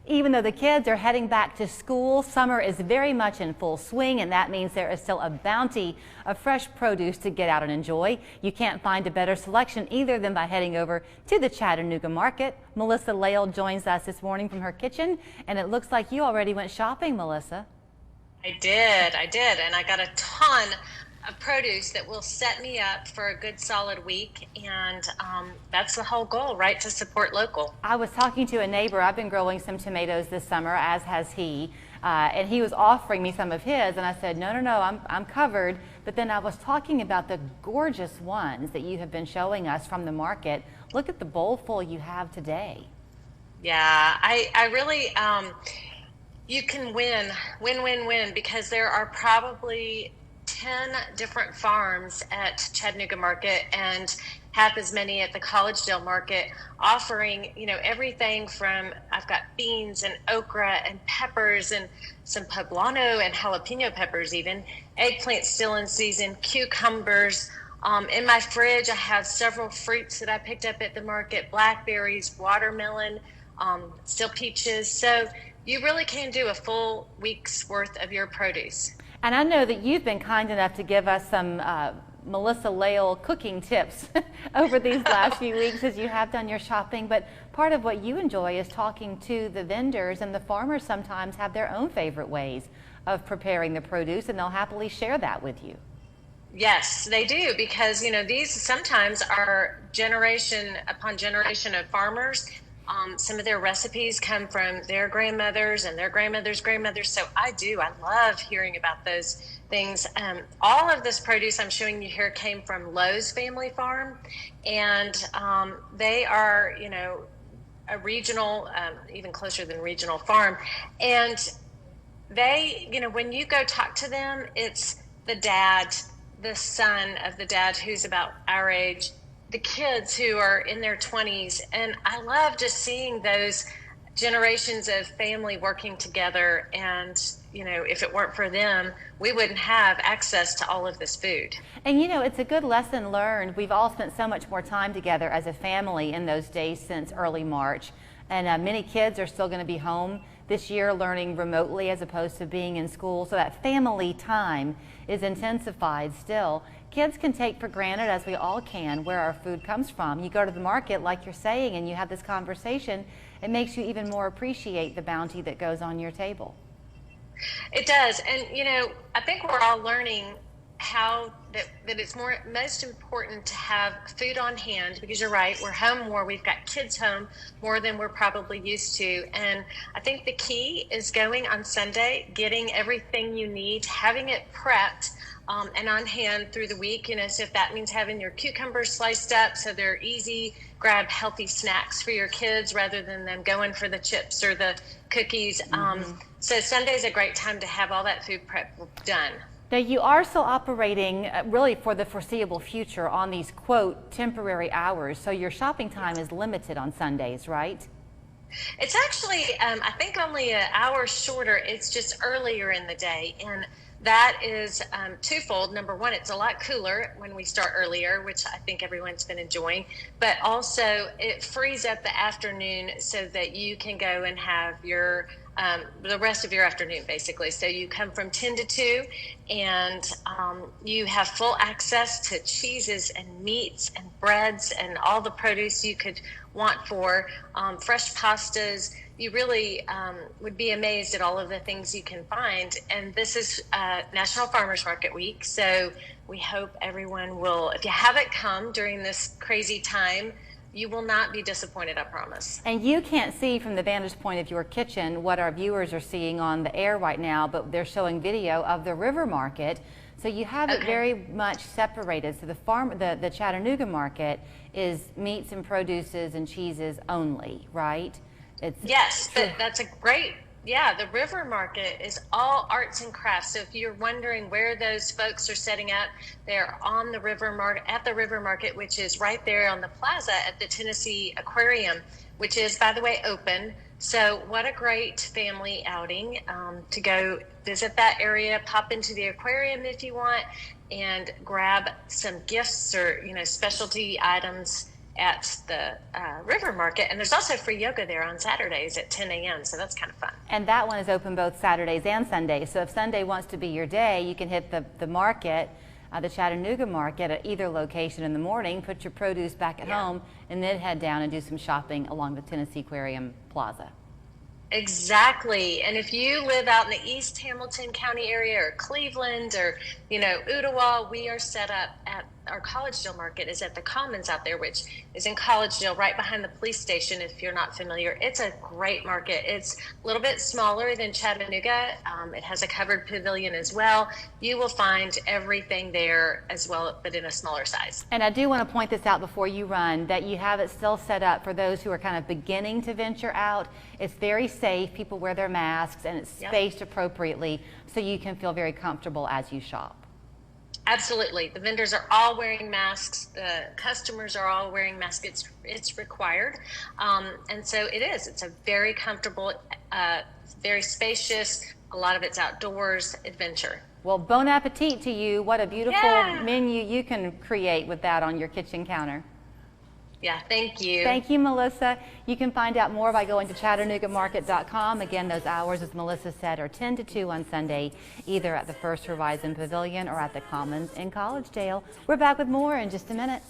Even though the kids are heading back to school, summer is very much in full swing, and that means there is still a bounty of fresh produce to get out and enjoy. You can't find a better selection either than by heading over to the Chattanooga Market. Melissa Lale joins us this morning from her kitchen, and it looks like you already went shopping, Melissa. I did, and I got a ton of produce that will set me up for a good solid week, and that's the whole goal, right? To support local. I was talking to a neighbor. I've been growing some tomatoes this summer, as has he, and he was offering me some of his, and I said, no, I'm covered. But then I was talking about the gorgeous ones that you have been showing us from the market. Look at the bowl full you have today. Yeah, I really, you can win, because there are probably 10 different farms at Chattanooga Market and half as many at the Collegedale Market, offering, everything from, I've got beans and okra and peppers and some poblano and jalapeno peppers, even eggplant still in season, cucumbers. In my fridge, I have several fruits that I picked up at the market: blackberries, watermelon, still peaches. So you really can do a full week's worth of your produce. And I know that you've been kind enough to give us some Melissa Lale cooking tips over these last few weeks as you have done your shopping. But part of what you enjoy is talking to the vendors, and the farmers sometimes have their own favorite ways of preparing the produce, and they'll happily share that with you. Yes, they do, because these sometimes are generation upon generation of farmers. Some of their recipes come from their grandmothers and their grandmothers' grandmothers. So I love hearing about those things. All of this produce I'm showing you here came from Lowe's family farm, and they are, a regional, even closer than regional farm. And they, when you go talk to them, it's the dad, the son of the dad who's about our age, the kids who are in their 20s. And I love just seeing those generations of family working together. And, if it weren't for them, we wouldn't have access to all of this food. And it's a good lesson learned. We've all spent so much more time together as a family in those days since early March. And many kids are still going to be home this year learning remotely as opposed to being in school. So that family time is intensified still. Kids can take for granted, as we all can, where our food comes from. You go to the market, like you're saying, and you have this conversation, it makes you even more appreciate the bounty that goes on your table. It does. And, I think we're all learning how that it's most important to have food on hand, because you're right, we're home more, we've got kids home more than we're probably used to. And I think the key is going on Sunday, getting everything you need, having it prepped and on hand through the week. So if that means having your cucumbers sliced up so they're easy, grab healthy snacks for your kids rather than them going for the chips or the cookies. So Sunday's a great time to have all that food prep done. Now, you are still operating really for the foreseeable future on these, quote, temporary hours. So your shopping time is limited on Sundays, right? It's actually, I think, only an hour shorter. It's just earlier in the day. And that is twofold. Number one, it's a lot cooler when we start earlier, which I think everyone's been enjoying. But also, it frees up the afternoon so that you can go and have your the rest of your afternoon, basically. So you come from 10 to 2, and you have full access to cheeses and meats and breads and all the produce you could want for fresh pastas. You really would be amazed at all of the things you can find. And this is National Farmers Market Week, so we hope everyone will, if you haven't come during this crazy time, you will not be disappointed, I promise. And you can't see from the vantage point of your kitchen what our viewers are seeing on the air right now, but they're showing video of the river market. So you have it very much separated. So the Chattanooga Market is meats and produces and cheeses only, right? Yes, that's a great, the river market is all arts and crafts. So if you're wondering where those folks are setting up, they're on the river market, at the river market, which is right there on the plaza at the Tennessee Aquarium, which is, by the way, open. So what a great family outing to go visit that area, pop into the aquarium if you want, and grab some gifts or, specialty items at the River Market. And there's also free yoga there on Saturdays at 10 a.m. So that's kind of fun. And that one is open both Saturdays and Sundays. So if Sunday wants to be your day, you can hit the market, the Chattanooga Market at either location in the morning, put your produce back at home, and then head down and do some shopping along the Tennessee Aquarium Plaza. Exactly. And if you live out in the East Hamilton County area or Cleveland or, Ottawa, we are set up at our Collegedale Market is at the Commons out there, which is in Collegedale, right behind the police station. If you're not familiar, it's a great market. It's a little bit smaller than Chattanooga. It has a covered pavilion as well. You will find everything there as well, but in a smaller size. And I do want to point this out before you run, that you have it still set up for those who are kind of beginning to venture out. It's very safe. People wear their masks, and it's spaced appropriately, so you can feel very comfortable as you shop. Absolutely. The vendors are all wearing masks. The customers are all wearing masks. It's required. And so it is. It's a very comfortable, very spacious, a lot of it's outdoors adventure. Well, bon appetit to you. What a beautiful menu you can create with that on your kitchen counter. Yeah, thank you. Thank you, Melissa. You can find out more by going to ChattanoogaMarket.com. Again, those hours, as Melissa said, are 10 to 2 on Sunday, either at the First Horizon Pavilion or at the Commons in Collegedale. We're back with more in just a minute.